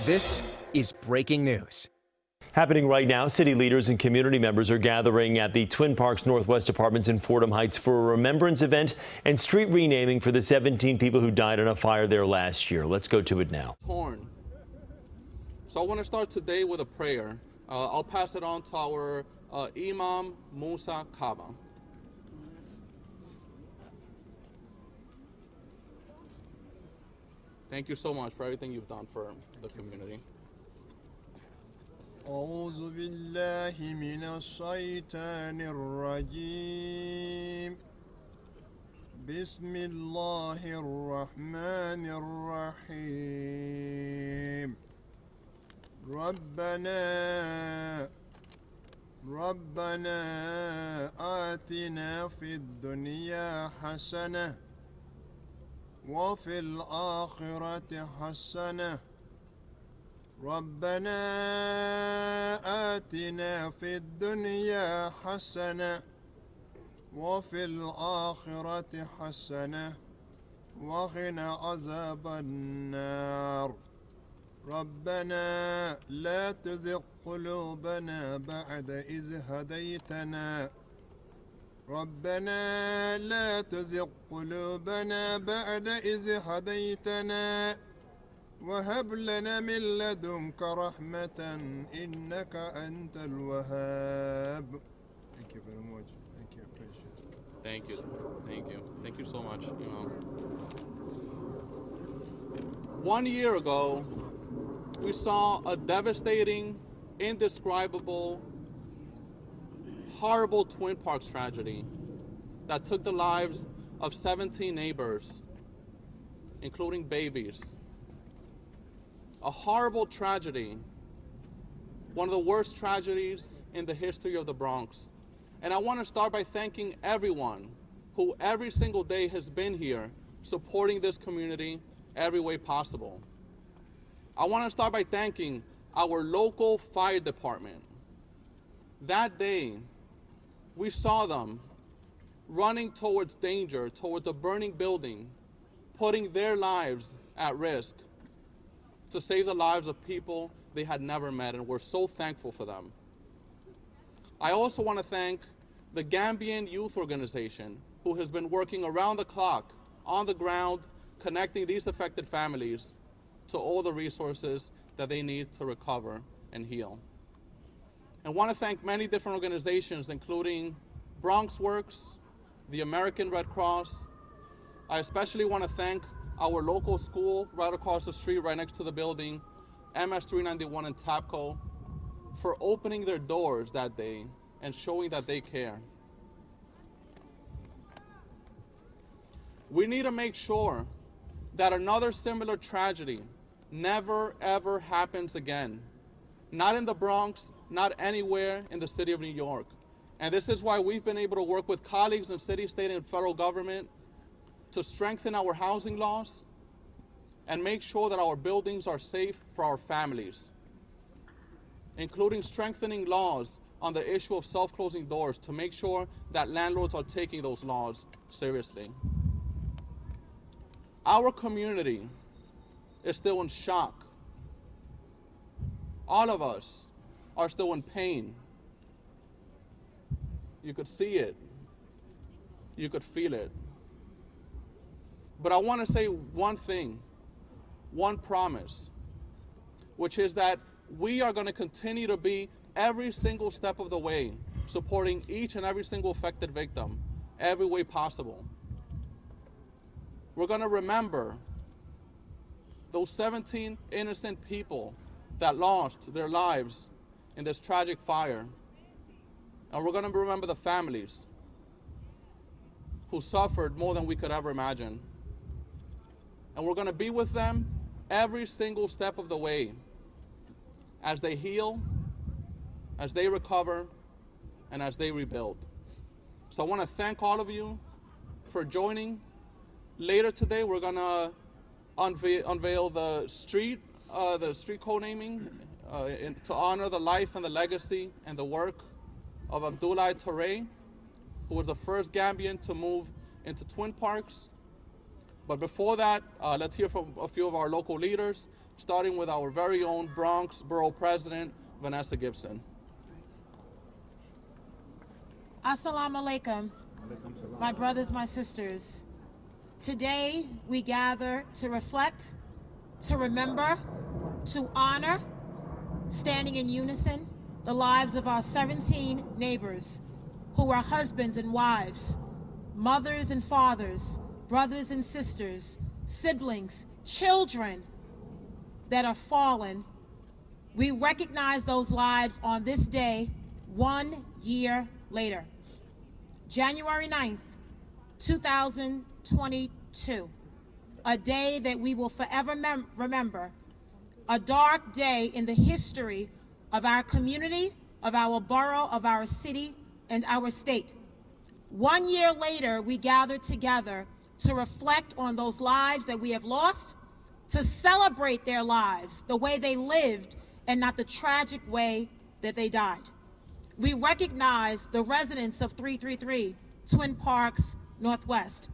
This is breaking news. Happening right now, city leaders and community members are gathering at the Twin Parks Northwest Apartments in Fordham Heights for a remembrance event and street renaming for the 17 people who died in a fire there last year. Let's go to it now. So I want to start today with a prayer. I'll pass it on to our Imam Musa Kaba. Thank you so much for everything you've done for the community. أعوذ بالله من الشيطان الرجيم بسم الله الرحمن الرحيم ربنا آتنا في الدنيا حسنة وفي الآخرة حسنة ربنا آتنا في الدنيا حسنة وفي الآخرة حسنة وقنا عذاب النار ربنا لا تزغ قلوبنا بعد إذ هديتنا ربنا لا تزغ قلوبنا بعد إذ هديتنا وهب لنا من لدنك رحمة إنك أنت الوهاب. Thank you very much. Thank you. Appreciate it. Thank you. Thank you. Thank you so much. 1 year ago, we saw a devastating, indescribable, horrible Twin Parks tragedy that took the lives of 17 neighbors, including babies. A horrible tragedy, one of the worst tragedies in the history of the Bronx. And I want to start by thanking everyone who every single day has been here supporting this community every way possible. I want to start by thanking our local fire department. That day, we saw them running towards danger, towards a burning building, putting their lives at risk to save the lives of people they had never met, and we're so thankful for them. I also want to thank the Gambian Youth Organization, who has been working around the clock, on the ground, connecting these affected families to all the resources that they need to recover and heal. I want to thank many different organizations, including Bronx Works, the American Red Cross. I especially want to thank our local school right across the street, right next to the building, MS 391 in Tapco, for opening their doors that day and showing that they care. We need to make sure that another similar tragedy never ever happens again. Not in the Bronx, not anywhere in the city of New York. And this is why we've been able to work with colleagues in city, state, and federal government to strengthen our housing laws and make sure that our buildings are safe for our families, including strengthening laws on the issue of self-closing doors to make sure that landlords are taking those laws seriously. Our community is still in shock. All of us are still in pain. You could see it. You could feel it. But I want to say one thing, one promise, which is that we are going to continue to be every single step of the way, supporting each and every single affected victim, every way possible. We're going to remember those 17 innocent people that lost their lives in this tragic fire. And we're going to remember the families who suffered more than we could ever imagine. And we're going to be with them every single step of the way as they heal, as they recover, and as they rebuild. So I want to thank all of you for joining. Later today, we're going to unveil the street co-naming to honor the life and the legacy and the work of Abdoulaye Touré, who was the first Gambian to move into Twin Parks. But before that, let's hear from a few of our local leaders. starting with our very own Bronx Borough President, Vanessa Gibson. Assalamu alaikum, my brothers, my sisters. Today we gather to reflect, to remember, to honor, standing in unison, the lives of our 17 neighbors who were husbands and wives, mothers and fathers, brothers and sisters, siblings, children that are fallen. We recognize those lives on this day 1 year later. January 9th, 2022, a day that we will forever remember, a dark day in the history of our community, of our borough, of our city, and our state. 1 year later, we gather together to reflect on those lives that we have lost, to celebrate their lives, the way they lived, and not the tragic way that they died. We recognize the residents of 333 Twin Parks Northwest,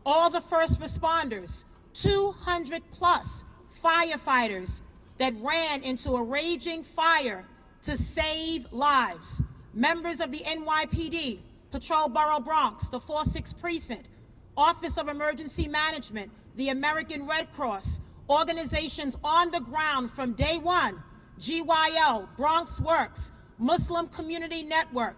all the first responders, 200 plus firefighters that ran into a raging fire to save lives, members of the NYPD, Patrol Borough Bronx, the 4-6 Precinct, Office of Emergency Management, the American Red Cross, organizations on the ground from day one, GYO, Bronx Works, Muslim Community Network,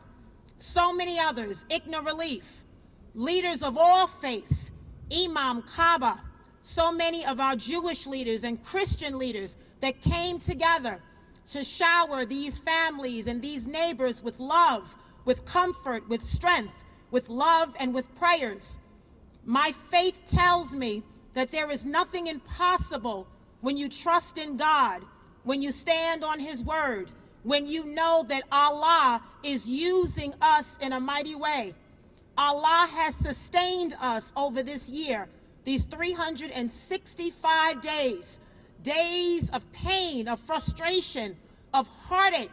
so many others, ICNA Relief, leaders of all faiths, Imam Kaaba, so many of our Jewish leaders and Christian leaders that came together to shower these families and these neighbors with love, with comfort, with strength, with love, and with prayers. My faith tells me that there is nothing impossible when you trust in God, when you stand on His word, when you know that Allah is using us in a mighty way. Allah has sustained us over this year, these 365 days, days of pain, of frustration, of heartache,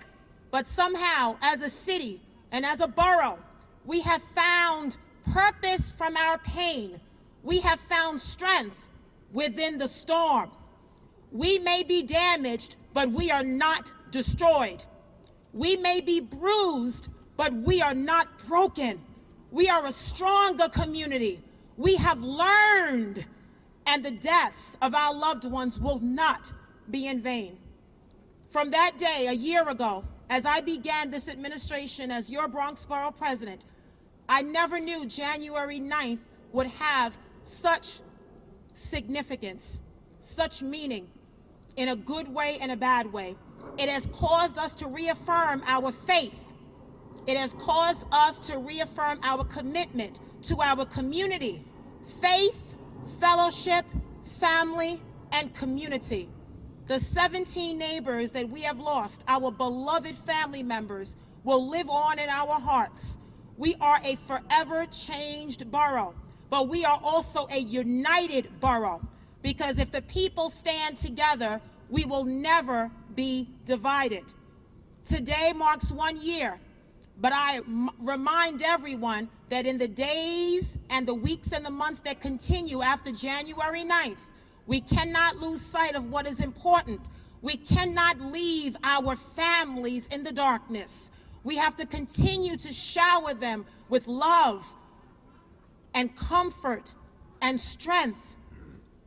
but somehow as a city and as a borough, we have found purpose from our pain. We have found strength within the storm. We may be damaged, but we are not destroyed. We may be bruised, but we are not broken. We are a stronger community. We have learned, and the deaths of our loved ones will not be in vain. From that day, a year ago, as I began this administration as your Bronx Borough President, I never knew January 9th would have such significance, such meaning, in a good way and a bad way. It has caused us to reaffirm our faith. It has caused us to reaffirm our commitment to our community, faith, fellowship, family, and community. The 17 neighbors that we have lost, our beloved family members, will live on in our hearts. We are a forever changed borough, but we are also a united borough, because if the people stand together, we will never be divided. Today marks 1 year, but I remind everyone that in the days and the weeks and the months that continue after January 9th, we cannot lose sight of what is important. We cannot leave our families in the darkness. We have to continue to shower them with love and comfort and strength.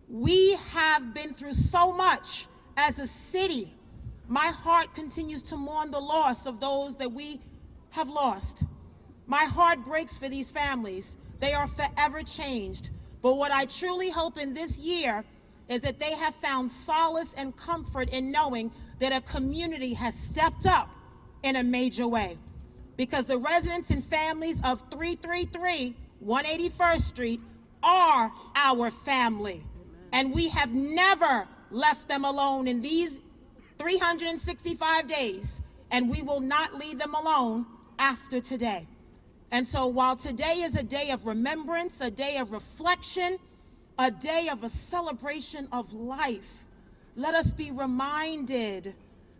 We have been through so much as a city. My heart continues to mourn the loss of those that we have lost. My heart breaks for these families. They are forever changed. But what I truly hope in this year is that they have found solace and comfort in knowing that a community has stepped up in a major way. Because the residents and families of 333 181st Street are our family. And we have never left them alone in these 365 days, and we will not leave them alone after today. And so while today is a day of remembrance, a day of reflection, a day of a celebration of life, let us be reminded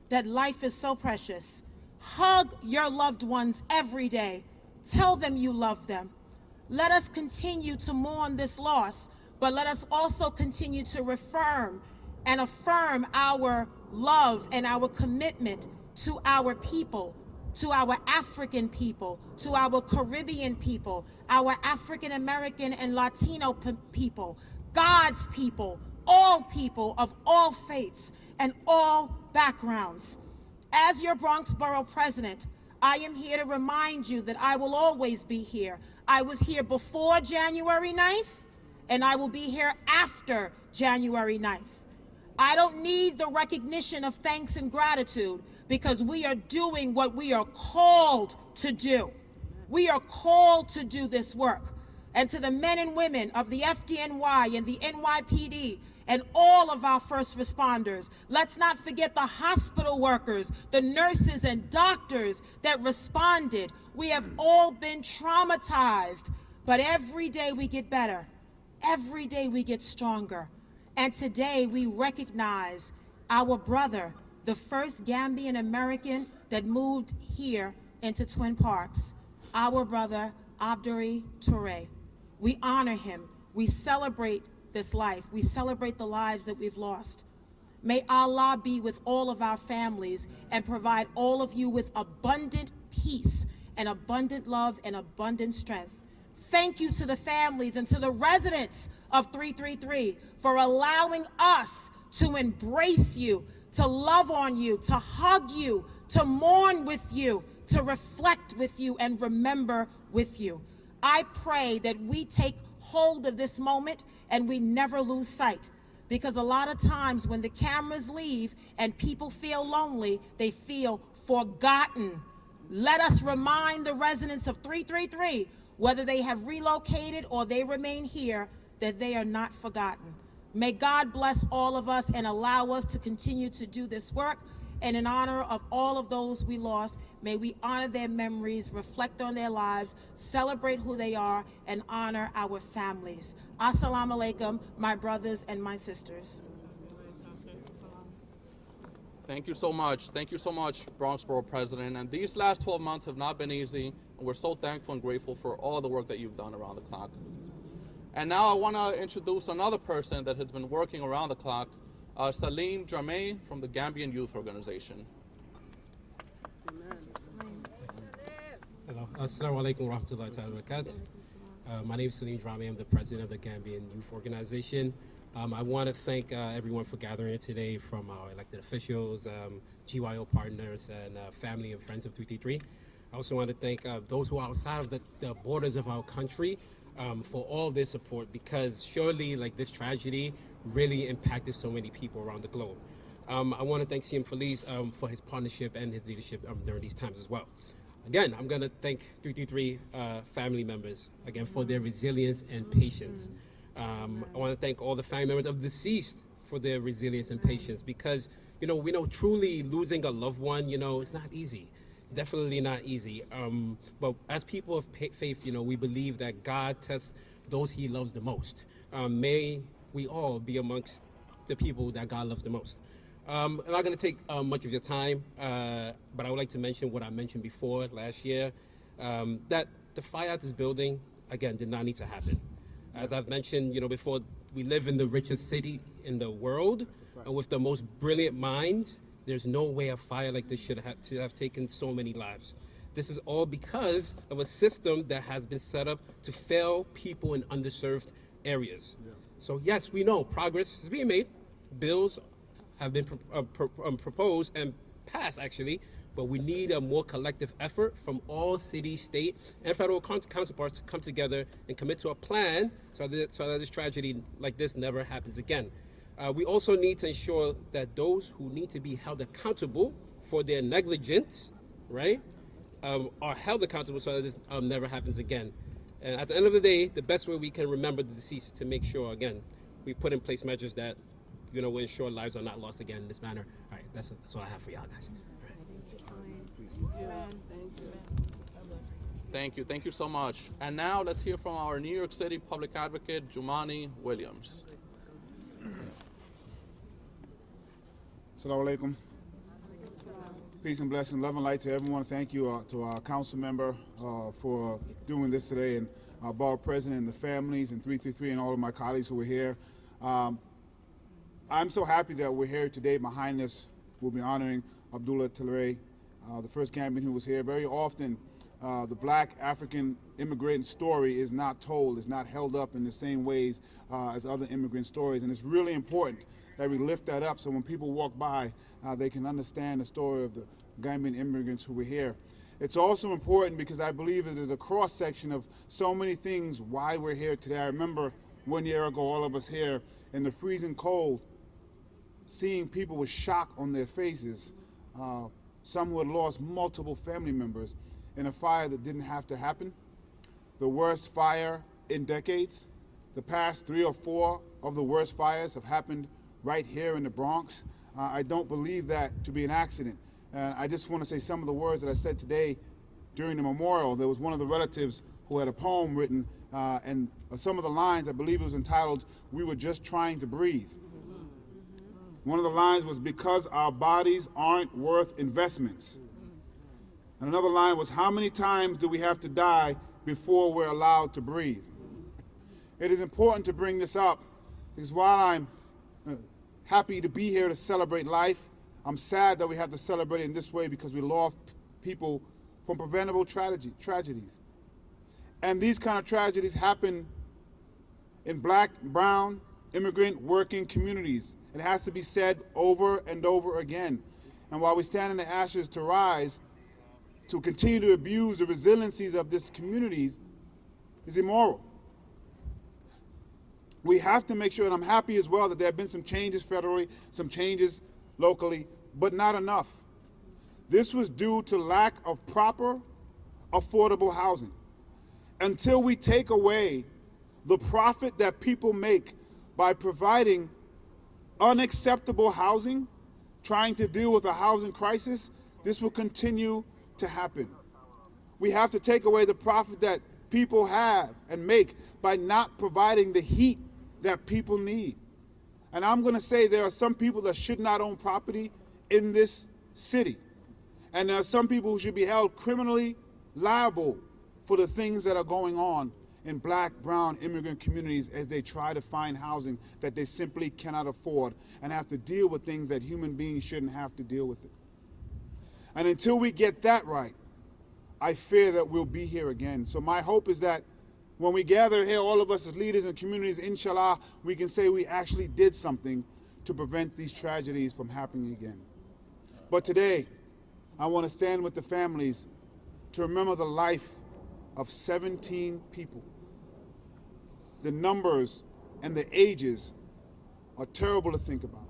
that life is so precious. Hug your loved ones every day. Tell them you love them. Let us continue to mourn this loss, but let us also continue to reaffirm and affirm our love and our commitment to our people, to our African people, to our Caribbean people, our African American and Latino people, God's people of all faiths and all backgrounds. As your Bronx Borough President, I am here to remind you that I will always be here. I was here before January 9th, and I will be here after January 9th. I don't need the recognition of thanks and gratitude because we are doing what we are called to do. We are called to do this work. And to the men and women of the FDNY and the NYPD and all of our first responders, let's not forget the hospital workers, the nurses and doctors that responded. We have all been traumatized, but every day we get better. Every day we get stronger. And today we recognize our brother, the first Gambian American that moved here into Twin Parks, our brother, Abduri Toure. We honor him. We celebrate this life. We celebrate the lives that we've lost. May Allah be with all of our families and provide all of you with abundant peace and abundant love and abundant strength. Thank you to the families and to the residents of 333 for allowing us to embrace you, to love on you, to hug you, to mourn with you, to reflect with you, and remember with you. I pray that we take hold of this moment and we never lose sight, because a lot of times when the cameras leave and people feel lonely, they feel forgotten. Let us remind the residents of 333, whether they have relocated or they remain here, that they are not forgotten. May God bless all of us and allow us to continue to do this work. And in honor of all of those we lost, may we honor their memories, reflect on their lives, celebrate who they are, and honor our families. Assalamu alaikum, my brothers and my sisters. Thank you so much. Thank you so much, Bronx Borough President. And these last 12 months have not been easy, and we're so thankful and grateful for all the work that you've done around the clock. And now I want to introduce another person that has been working around the clock, Salim Jameh from the Gambian Youth Organization. Hello. Assalamu alaikum wa rahmatullahi wa barakatuh. My name is Salim Jameh. I'm the president of the Gambian Youth Organization. I want to thank everyone for gathering here today, from our elected officials, GYO partners, and family and friends of 333. I also want to thank those who are outside of the borders of our country for all their support, because surely this tragedy really impacted so many people around the globe. I want to thank CM Feliz for his partnership and his leadership during these times as well. Again, I'm going to thank 333 family members, again, for their resilience and patience. I want to thank all the family members of the deceased for their resilience and patience, because, we know truly losing a loved one, it's not easy. It's definitely not easy. But as people of faith, we believe that God tests those he loves the most. May we all be amongst the people that God loves the most. I'm not going to take much of your time, but I would like to mention what I mentioned before last year, that the fire at this building, again, did not need to happen. As I've mentioned, before, we live in the richest city in the world, and with the most brilliant minds, there's no way a fire like this should have taken so many lives. This is all because of a system that has been set up to fail people in underserved areas. Yeah. So yes, we know progress is being made. Bills have been proposed and passed, actually, but we need a more collective effort from all city, state, and federal counterparts to come together and commit to a plan so that this tragedy like this never happens again. We also need to ensure that those who need to be held accountable for their negligence, right, are held accountable so that this never happens again. And at the end of the day, the best way we can remember the deceased is to make sure, again, we put in place measures that, will ensure lives are not lost again in this manner. All right, that's all I have for y'all, guys. Thank you. Thank you so much. And now let's hear from our New York City Public Advocate, Jumani Williams. Assalamu alaikum. Peace and blessing, love and light to everyone. Thank you to our council member for doing this today, and our borough president and the families and 333 and all of my colleagues who were here. I'm so happy that we're here today. Behind us, we'll be honoring Abdullah Talere, the first Gambian who was here. Very often, the black African immigrant story is not told, is not held up in the same ways as other immigrant stories. And it's really important that we lift that up so when people walk by, they can understand the story of the Gambian immigrants who were here. It's also important because I believe it is a cross-section of so many things why we're here today. I remember 1 year ago, all of us here in the freezing cold, seeing people with shock on their faces, some who had lost multiple family members in a fire that didn't have to happen. The worst fire in decades. The past 3 or 4 of the worst fires have happened right here in the Bronx. I don't believe that to be an accident. And I just want to say some of the words that I said today during the memorial. There was one of the relatives who had a poem written, and some of the lines, I believe it was entitled, "We Were Just Trying to Breathe." One of the lines was, "Because our bodies aren't worth investments." And another line was, "How many times do we have to die before we're allowed to breathe?" It is important to bring this up because while I'm happy to be here to celebrate life, I'm sad that we have to celebrate it in this way because we lost people from preventable tragedies. And these kind of tragedies happen in black, brown, immigrant, working communities. It has to be said over and over again. And while we stand in the ashes to rise, to continue to abuse the resiliencies of these communities is immoral. We have to make sure, and I'm happy as well that there have been some changes federally, some changes locally, but not enough. This was due to lack of proper, affordable housing. Until we take away the profit that people make by providing unacceptable housing, trying to deal with a housing crisis, this will continue to happen. We have to take away the profit that people have and make by not providing the heat that people need. And I'm going to say there are some people that should not own property in this city. And there are some people who should be held criminally liable for the things that are going on in black, brown, immigrant communities as they try to find housing that they simply cannot afford and have to deal with things that human beings shouldn't have to deal with it. And until we get that right, I fear that we'll be here again. So my hope is that when we gather here, all of us as leaders and communities, inshallah, we can say we actually did something to prevent these tragedies from happening again. But today, I want to stand with the families to remember the life of 17 people. The numbers and the ages are terrible to think about.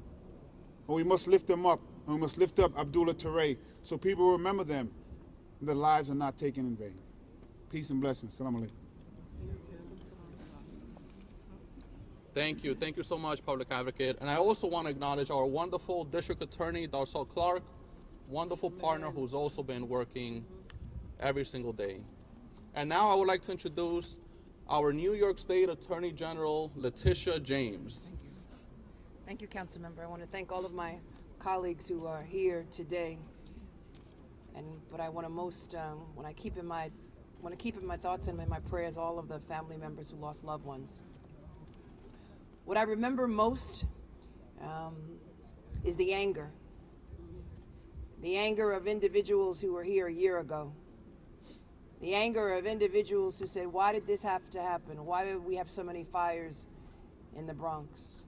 But we must lift them up, and we must lift up Abdullah Talere so people remember them and their lives are not taken in vain. Peace and blessings. Assalamu alaikum. Thank you. Thank you so much, Public Advocate. And I also want to acknowledge our wonderful District Attorney, Darcel Clark, wonderful partner who's also been working every single day. And now I would like to introduce our New York State Attorney General, Letitia James. Thank you. Thank you, Councilmember. I want to thank all of my colleagues who are here today. But I want to most, want to keep in my thoughts and in my prayers all of the family members who lost loved ones. What I remember most is the anger of individuals who were here a year ago. The anger of individuals who said, why did this have to happen? Why did we have so many fires in the Bronx?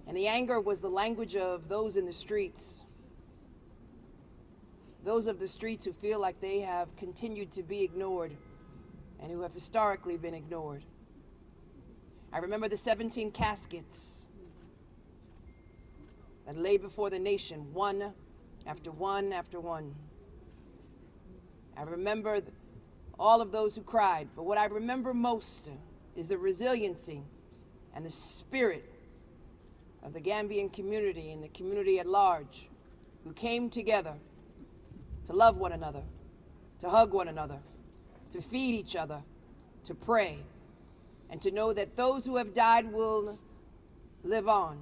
And the anger was the language of those in the streets. Those of the streets who feel like they have continued to be ignored and who have historically been ignored. I remember the 17 caskets that lay before the nation, one after one after one. I remember all of those who cried, but what I remember most is the resiliency and the spirit of the Gambian community and the community at large who came together to love one another, to hug one another, to feed each other, to pray, and to know that those who have died will live on,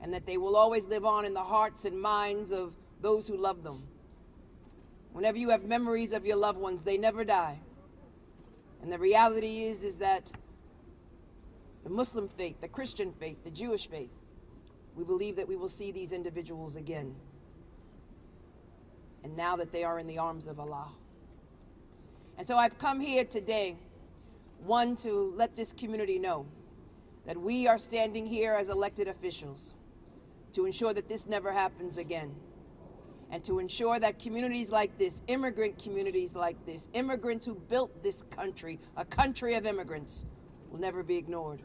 and that they will always live on in the hearts and minds of those who love them. Whenever you have memories of your loved ones, they never die. And the reality is that the Muslim faith, the Christian faith, the Jewish faith, we believe that we will see these individuals again. And now that they are in the arms of Allah. And so I've come here today, one, to let this community know that we are standing here as elected officials to ensure that this never happens again. And to ensure that communities like this, immigrant communities like this, immigrants who built this country, a country of immigrants, will never be ignored.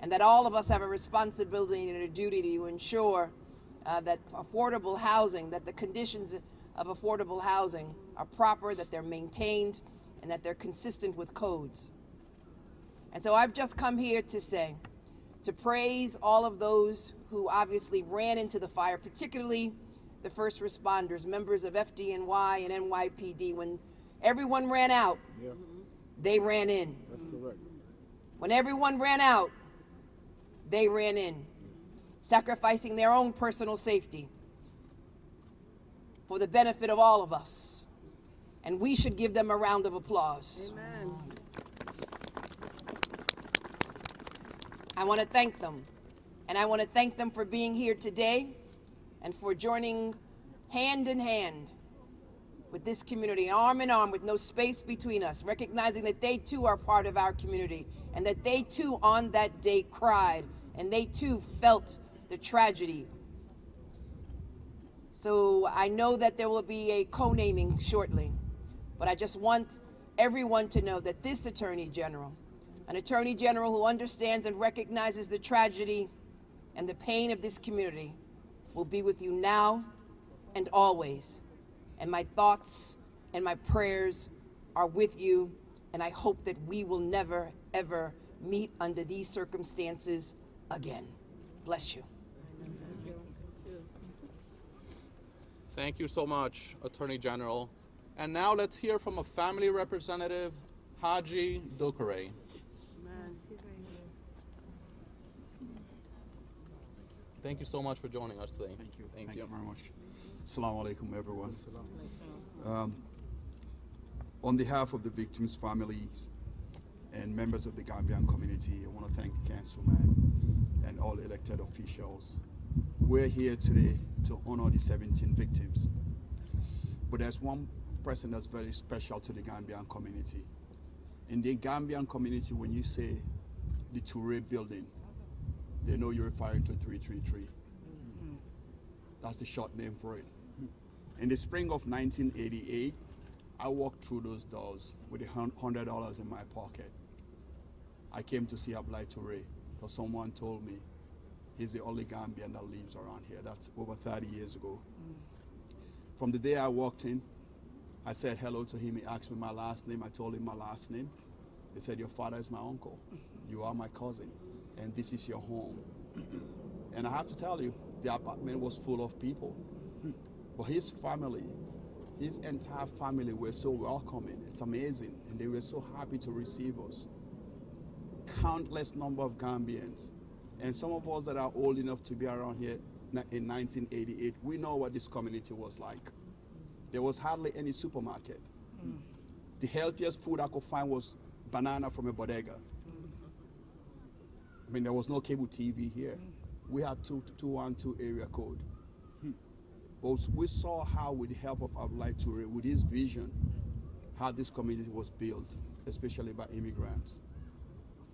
And that all of us have a responsibility and a duty to ensure that affordable housing, that the conditions of affordable housing are proper, that they're maintained, and that they're consistent with codes. And so I've just come here to say, to praise all of those who obviously ran into the fire, particularly the first responders, members of FDNY and NYPD. When everyone ran out, they ran in. That's correct. When everyone ran out, they ran in, sacrificing their own personal safety for the benefit of all of us. And we should give them a round of applause. Amen. I want to thank them. And I want to thank them for being here today and for joining hand in hand with this community, arm in arm, with no space between us, recognizing that they too are part of our community and that they too on that day cried and they too felt the tragedy. So I know that there will be a co-naming shortly, but I just want everyone to know that this Attorney General, an Attorney General who understands and recognizes the tragedy and the pain of this community, will be with you now and always. And my thoughts and my prayers are with you, and I hope that we will never, ever meet under these circumstances again. Bless you. Thank you so much, Attorney General. And now let's hear from a family representative, Haji Dukare. Thank you so much for joining us today. Thank you. Thank you very much. Assalamu alaikum, everyone. On behalf of the victims' families and members of the Gambian community, I want to thank the councilman and all elected officials. We're here today to honor the 17 victims. But there's one person that's very special to the Gambian community. In the Gambian community, when you say the Toure building, they know you're referring to 333. That's the short name for it. In the spring of 1988, I walked through those doors with $100 in my pocket. I came to see Ablaye Toure because someone told me he's the only Gambian that lives around here. That's over 30 years ago. From the day I walked in, I said hello to him. He asked me my last name. I told him my last name. He said, your father is my uncle. You are my cousin. And this is your home. And I have to tell you, the apartment was full of people. But his family, his entire family were so welcoming. It's amazing. And they were so happy to receive us. Countless number of Gambians. And some of us that are old enough to be around here in 1988, we know what this community was like. There was hardly any supermarket. The healthiest food I could find was banana from a bodega. I mean, there was no cable TV here. We had 212 area code. But we saw how, with the help of Ablaye Toure, with his vision, how this community was built, especially by immigrants.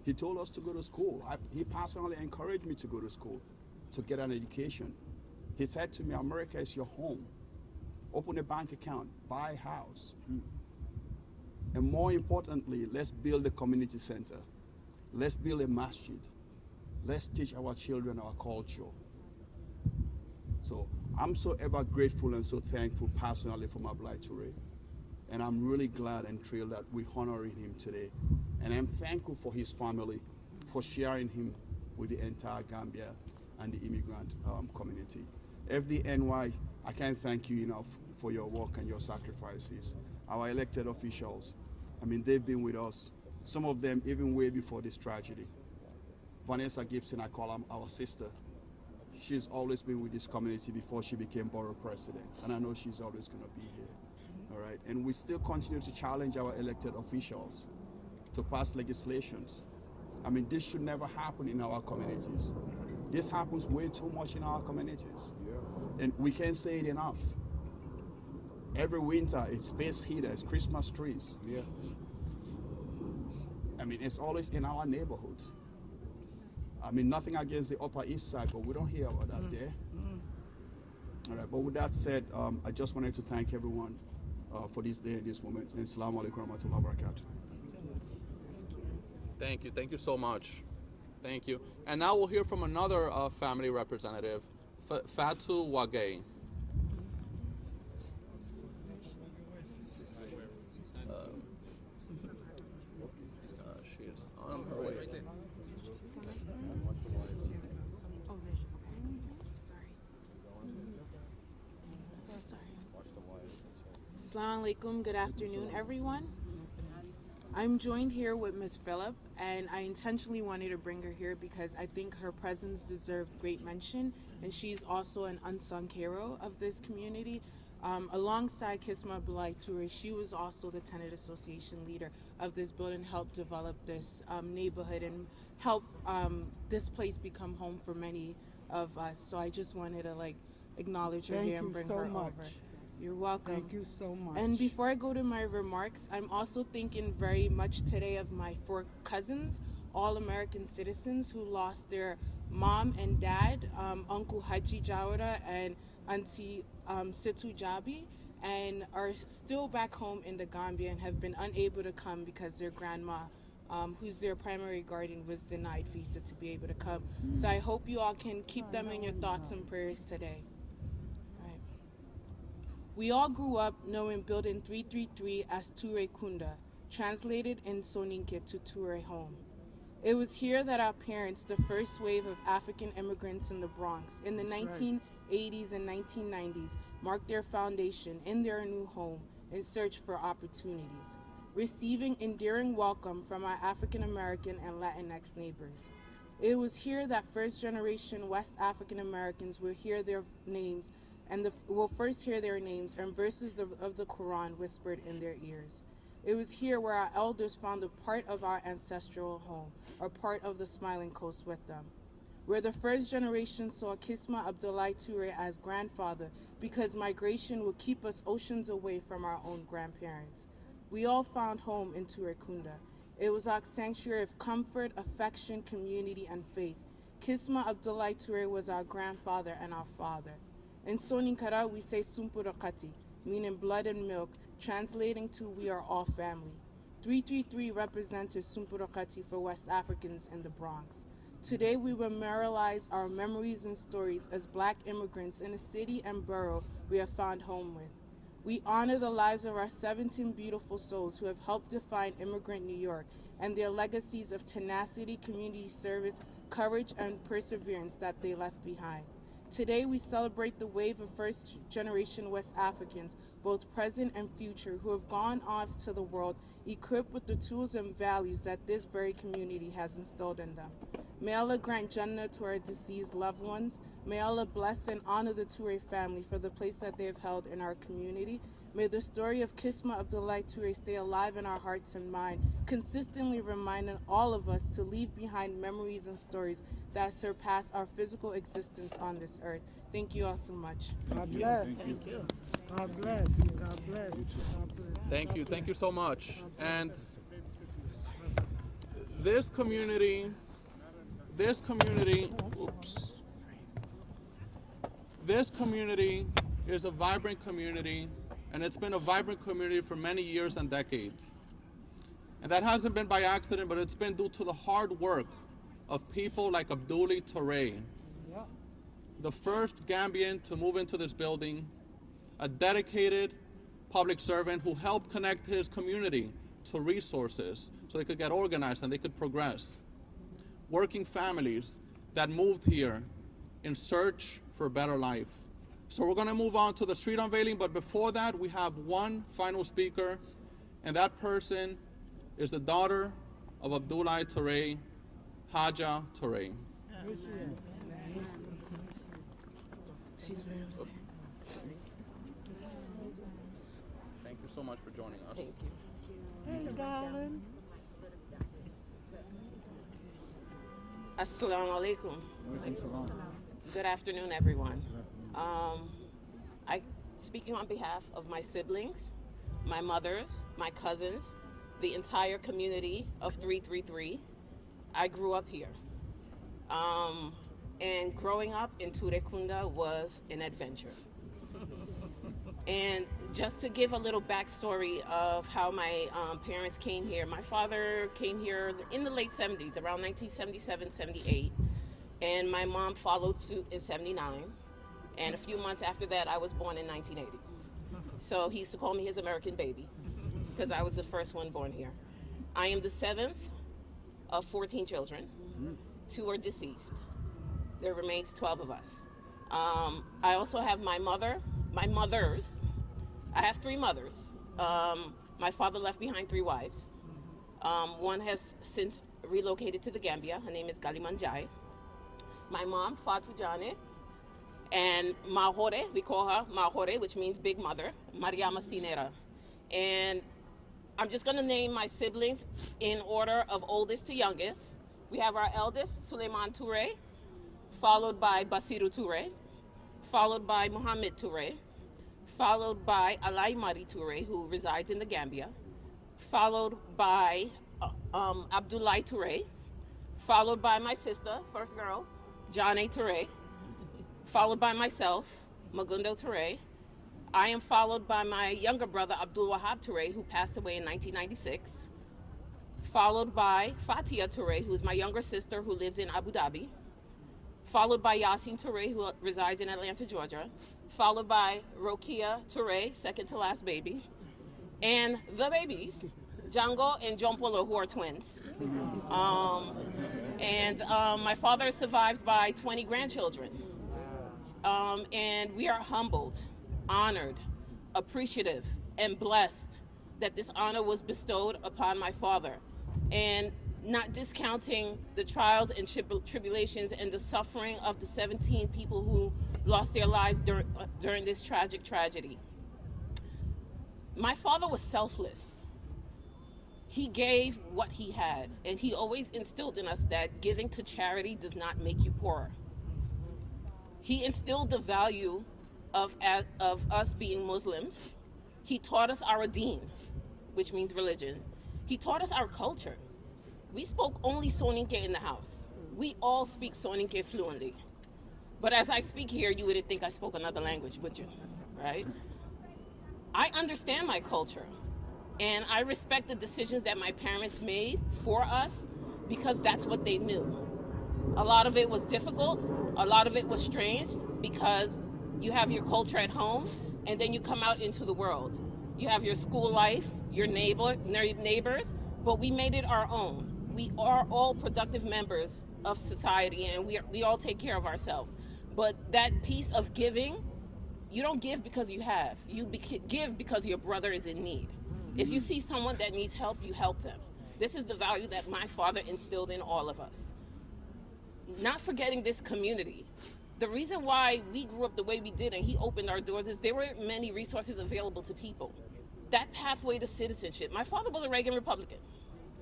He told us to go to school. He personally encouraged me to go to school, to get an education. He said to me, America is your home. Open a bank account, buy a house. And more importantly, let's build a community center. Let's build a masjid. Let's teach our children our culture. So I'm so ever grateful and so thankful personally for Ablaye Toure. And I'm really glad and thrilled that we're honoring him today. And I'm thankful for his family for sharing him with the entire Gambia and the immigrant community. FDNY, I can't thank you enough for your work and your sacrifices. Our elected officials, I mean, they've been with us, some of them even way before this tragedy. Vanessa Gibson, I call her our sister. She's always been with this community before she became borough president, and I know she's always going to be here. All right, and we still continue to challenge our elected officials to pass legislations. I mean, this should never happen in our communities. This happens way too much in our communities. And we can't say it enough. Every winter, it's space heaters, Christmas trees. I mean, it's always in our neighborhoods. I mean, nothing against the Upper East Side, but we don't hear about that there. All right, but with that said, I just wanted to thank everyone for this day and this moment. And Assalamu alaikum wa rahmatullahi wa barakatuh. Thank you. Thank you so much. Thank you. And now we'll hear from another family representative, Fatu Wagay. She's on her way. Assalamu alaikum, good afternoon everyone. I'm joined here with Ms. Phillip, and I intentionally wanted to bring her here because I think her presence deserved great mention, and she's also an unsung hero of this community. Alongside Kisma Abdullahi Toure, she was also the tenant association leader of this building, helped develop this neighborhood and help this place become home for many of us. So I just wanted to acknowledge her here and bring her over. You're welcome. Thank you so much. And before I go to my remarks, I'm also thinking very much today of my 4 cousins, all American citizens who lost their mom and dad, Uncle Haji Jawara and Auntie Situ Jabi, and are still back home in the Gambia and have been unable to come because their grandma, who's their primary guardian, was denied visa to be able to come. So I hope you all can keep them in your thoughts and prayers today. We all grew up knowing Building 333 as Toure Kunda, translated in Soninke to Toure home. It was here that our parents, the first wave of African immigrants in the Bronx in the 1980s and 1990s, marked their foundation in their new home in search for opportunities, receiving endearing welcome from our African American and Latinx neighbors. It was here that first generation West African Americans will hear their names and will first hear their names and verses of the Quran whispered in their ears. It was here where our elders found a part of our ancestral home, or part of the Smiling Coast with them. Where the first generation saw Kisma Abdullahi Toure as grandfather because migration would keep us oceans away from our own grandparents. We all found home in Toure Kunda. It was our sanctuary of comfort, affection, community, and faith. Kisma Abdullahi Toure was our grandfather and our father. In Soninkara, we say Sumpurokati, meaning blood and milk, translating to we are all family. 333 represented Sumpurokati for West Africans in the Bronx. Today, we memorialize our memories and stories as Black immigrants in a city and borough we have found home with. We honor the lives of our 17 beautiful souls who have helped define immigrant New York and their legacies of tenacity, community service, courage, and perseverance that they left behind. Today, we celebrate the wave of first-generation West Africans, both present and future, who have gone off to the world equipped with the tools and values that this very community has instilled in them. May Allah grant Jannah to our deceased loved ones. May Allah bless and honor the Toure family for the place that they have held in our community. May the story of Kisma Abdullahi Toure stay alive in our hearts and mind, consistently reminding all of us to leave behind memories and stories that surpass our physical existence on this earth. Thank you all so much. God bless. Thank you. God bless. God bless. God bless. Thank you. Thank you so much. And this community, this community is a vibrant community, and it's been a vibrant community for many years and decades. And that hasn't been by accident, but it's been due to the hard work of people like Abdoulaye Toure, the first Gambian to move into this building, a dedicated public servant who helped connect his community to resources so they could get organized and they could progress. Working families that moved here in search for a better life. So we're going to move on to the street unveiling, but before that, we have one final speaker, and that person is the daughter of Abdoulaye Toure, Haja Toure. Thank you so much for joining us. Thank you. Hey, darling. Assalamu alaikum. Good afternoon, everyone. Speaking on behalf of my siblings, my mothers, my cousins, the entire community of 333, I grew up here. And growing up in Turekunda was an adventure. And just to give a little backstory of how my parents came here, my father came here in the late 70s, around 1977, 78, and my mom followed suit in 79, and a few months after that, I was born in 1980. So he used to call me his American baby, because I was the first one born here. I am the 7th of 14 children. 2 are deceased. There remains 12 of us. I also have my mothers. I have 3 mothers. My father left behind 3 wives. One has since relocated to the Gambia. Her name is Galimanjai. My mom, Fatou Jane, and Mahore, we call her Mahore, which means big mother, Mariama Sinera. And I'm just gonna name my siblings in order of oldest to youngest. We have our eldest, Suleiman Toure, followed by Basiru Toure, followed by Mohamed Toure, followed by Alai Mari Toure, who resides in the Gambia, followed by Abdoulaye Toure, followed by my sister, first girl, Jane Toure, followed by myself, Magundo Toure. I am followed by my younger brother, Abdul Wahab Toure, who passed away in 1996, followed by Fatia Toure, who is my younger sister who lives in Abu Dhabi, followed by Yasin Toure, who resides in Atlanta, Georgia, followed by Rokia Toure, second to last baby, and the babies, Django and John Polo, who are twins. My father is survived by 20 grandchildren. And we are humbled, honored, appreciative, and blessed that this honor was bestowed upon my father. And not discounting the trials and tribulations and the suffering of the 17 people who lost their lives during this tragic tragedy. My father was selfless. He gave what he had, and he always instilled in us that giving to charity does not make you poorer. He instilled the value of us being Muslims. He taught us our deen, which means religion. He taught us our culture. We spoke only Soninke in the house. We all speak Soninke fluently. But as I speak here, you wouldn't think I spoke another language, would you? Right? I understand my culture, and I respect the decisions that my parents made for us because that's what they knew. A lot of it was difficult, a lot of it was strange because you have your culture at home and then you come out into the world. You have your school life, your neighbors, but we made it our own. We are all productive members of society and we all take care of ourselves. But that piece of giving, you don't give because you have. You give because your brother is in need. If you see someone that needs help, you help them. This is the value that my father instilled in all of us. Not forgetting this community. The reason why we grew up the way we did and he opened our doors is there weren't many resources available to people. That pathway to citizenship. My father was a Reagan Republican.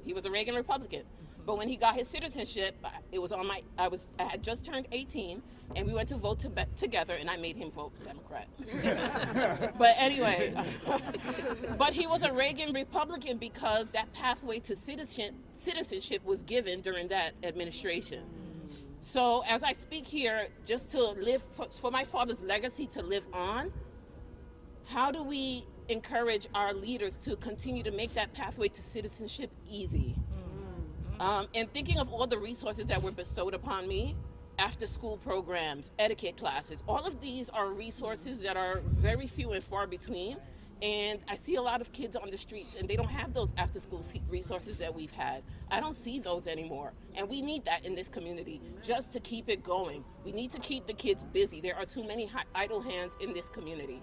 He was a Reagan Republican. But when he got his citizenship, it was on I had just turned 18 and we went to vote together and I made him vote Democrat. But anyway, but he was a Reagan Republican because that pathway to citizenship was given during that administration. So as I speak here, just to live, for my father's legacy to live on, how do we encourage our leaders to continue to make that pathway to citizenship easy? And thinking of all the resources that were bestowed upon me, after school programs, etiquette classes, all of these are resources that are very few and far between. And I see a lot of kids on the streets and they don't have those after school resources that we've had. I don't see those anymore. And we need that in this community just to keep it going. We need to keep the kids busy. There are too many idle hands in this community.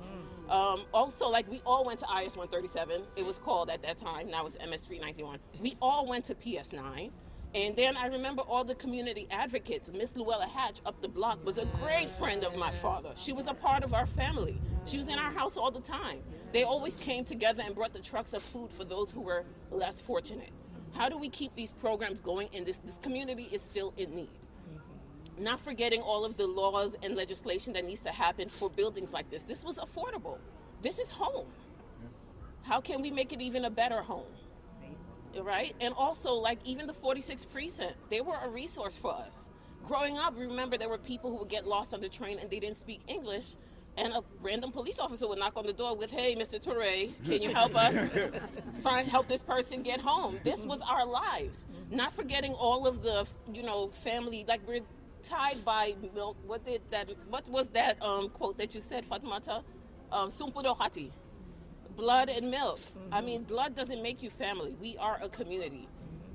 Also, like we all went to IS 137. It was called at that time. Now it's MS 391. We all went to PS 9. And then I remember all the community advocates. Miss Luella Hatch up the block was a great friend of my father. She was a part of our family. She was in our house all the time. They always came together and brought the trucks of food for those who were less fortunate. How do we keep these programs going? And this community is still in need. Not forgetting all of the laws and legislation that needs to happen for buildings like this. This was affordable. This is home. How can we make it even a better home? Right? And also, like, even the 46th precinct, they were a resource for us. Growing up, remember, there were people who would get lost on the train and they didn't speak English, and a random police officer would knock on the door with, "Hey, Mr. Toure, can you help us help this person get home?" This was our lives. Not forgetting all of the, family, like, we're tied by milk. What was that quote that you said, Fatmata? Sumpudo hati. Blood and milk. I mean, blood doesn't make you family. We are a community.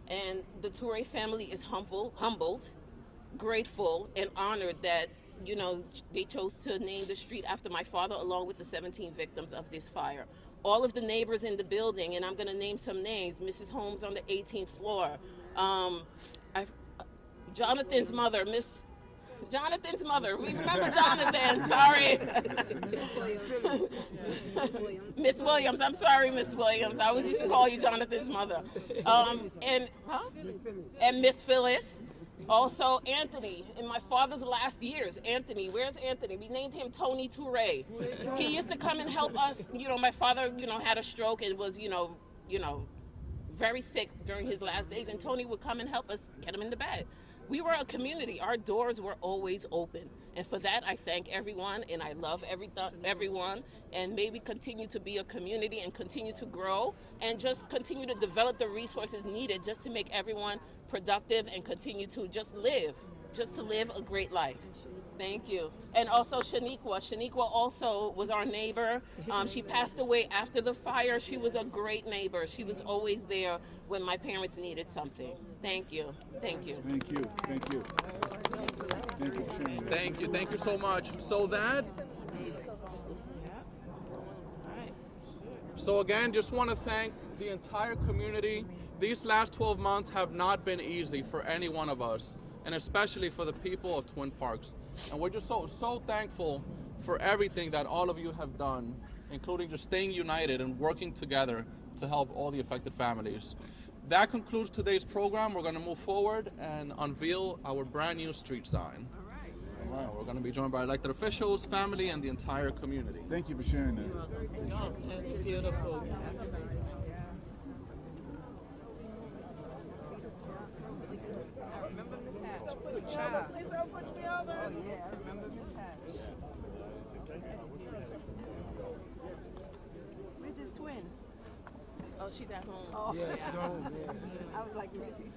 And the Toure family is humbled, grateful, and honored that, they chose to name the street after my father, along with the 17 victims of this fire. All of the neighbors in the building, and I'm going to name some names: Mrs. Holmes on the 18th floor, Jonathan's mother, Jonathan's mother. We remember Jonathan. Sorry. Miss Williams. I'm sorry, Miss Williams. I always used to call you Jonathan's mother. And Miss Phyllis. Also, Anthony. In my father's last years, Anthony. Where's Anthony? We named him Tony Toure. He used to come and help us. My father, had a stroke and was, very sick during his last days, and Tony would come and help us get him into bed. We were a community. Our doors were always open. And for that, I thank everyone, and I love everyone. And may we continue to be a community and continue to grow and just continue to develop the resources needed just to make everyone productive and continue to just live a great life. Thank you. And also Shaniqua. Shaniqua also was our neighbor. She passed away after the fire. She was a great neighbor. She was always there when my parents needed something. Thank you. Thank you. Thank you. Thank you. Thank you for sharing that. Thank you. Thank you so much. So again, just want to thank the entire community. These last 12 months have not been easy for any one of us, and especially for the people of Twin Parks. And we're just so thankful for everything that all of you have done, including just staying united and working together to help all the affected families. That concludes today's program. We're going to move forward and unveil our brand new street sign. All right. We're going to be joined by elected officials, family, and the entire community. Thank you for sharing that. Beautiful. Please don't push me over. Oh yeah, I remember Miss Hatch. Where's his twin? Oh, she's at home. Oh. Yeah, she's home, yeah. I was like, maybe.